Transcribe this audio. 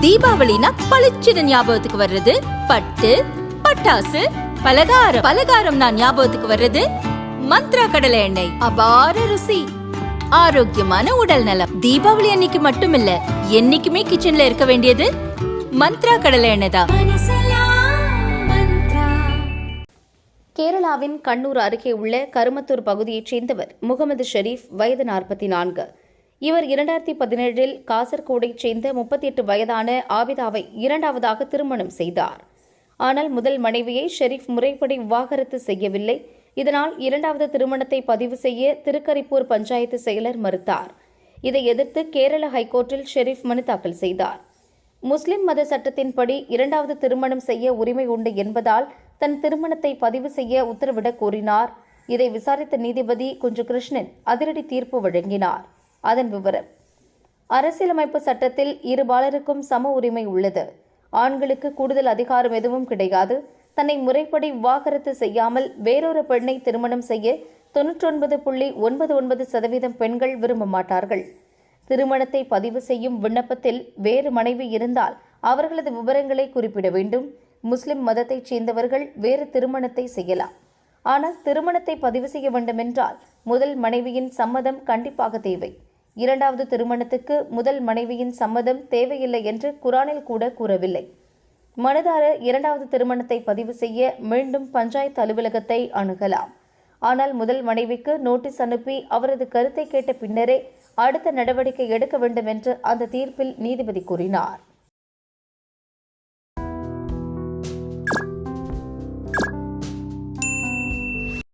தீபாவளினா பளிச்சுன்னு ஞாபகத்துக்கு வர்றது பட்டு, பட்டாசு, பலகாரம். பலகாரம் நான் ஞாபகத்துக்கு வர்றது மந்த்ரா கடலை எண்ணெய். அபார ருசி, ஆரோக்கியமான உடல் நலம். தீபாவளி அன்னைக்கு மட்டும் இல்ல, என்னைக்குமே கிச்சன்ல இருக்க வேண்டியது மந்த்ரா கடலை எண்ணெய் தான். கேரளாவின் கண்ணூர் அருகே உள்ள கருமத்தூர் பகுதியைச் சேர்ந்தவர் முகமது ஷெரீப், வயது 44. இவர் 2017 காசர்கோடைச் சேர்ந்த 38 வயதான ஆபிதாவை இரண்டாவதாக திருமணம் செய்தார். ஆனால் முதல் மனைவியை ஷெரீப் முறைப்படி விவாகரத்து செய்யவில்லை. இதனால் இரண்டாவது திருமணத்தை பதிவு செய்ய திருக்கரிப்பூர் பஞ்சாயத்து செயலர் மறுத்தார். இதை எதிர்த்து கேரள ஹைகோர்ட்டில் ஷெரீப் மனு தாக்கல் செய்தார். முஸ்லிம் மத சட்டத்தின்படி இரண்டாவது திருமணம் செய்ய உரிமை உண்டு என்பதால் தன் திருமணத்தை பதிவு செய்ய உத்தரவிடக் கோரினார். இதை விசாரித்த நீதிபதி குஞ்சுகிருஷ்ணன் அதிரடி தீர்ப்பு வழங்கினார். அதன் விவரம்: அரசியலமைப்பு சட்டத்தில் இருபாலருக்கும் சம உரிமை உள்ளது. ஆண்களுக்கு கூடுதல் அதிகாரம் எதுவும் கிடையாது. தன்னை முறைப்படி விவாகரத்து செய்யாமல் வேறொரு பெண்ணை திருமணம் செய்ய 99.99% பெண்கள் விரும்ப மாட்டார்கள். திருமணத்தை பதிவு செய்யும் விண்ணப்பத்தில் வேறு மனைவி இருந்தால் அவர்களது விவரங்களை குறிப்பிட வேண்டும். முஸ்லிம் மதத்தைச் சேர்ந்தவர்கள் வேறு திருமணத்தை செய்யலாம். ஆனால் திருமணத்தை பதிவு செய்ய வேண்டுமென்றால் முதல் மனைவியின் சம்மதம் கண்டிப்பாக தேவை. இரண்டாவது திருமணத்துக்கு முதல் மனைவியின் சம்மதம் தேவையில்லை என்று குரானில் கூட கூறவில்லை. மனுதாரர் இரண்டாவது திருமணத்தை பதிவு செய்ய மீண்டும் பஞ்சாயத்து அலுவலகத்தை அணுகலாம். ஆனால் முதல் மனைவிக்கு நோட்டீஸ் அனுப்பி அவரது கருத்தை கேட்ட பின்னரே அடுத்த நடவடிக்கை எடுக்க வேண்டும் என்று அந்த தீர்ப்பில் நீதிபதி கூறினார்.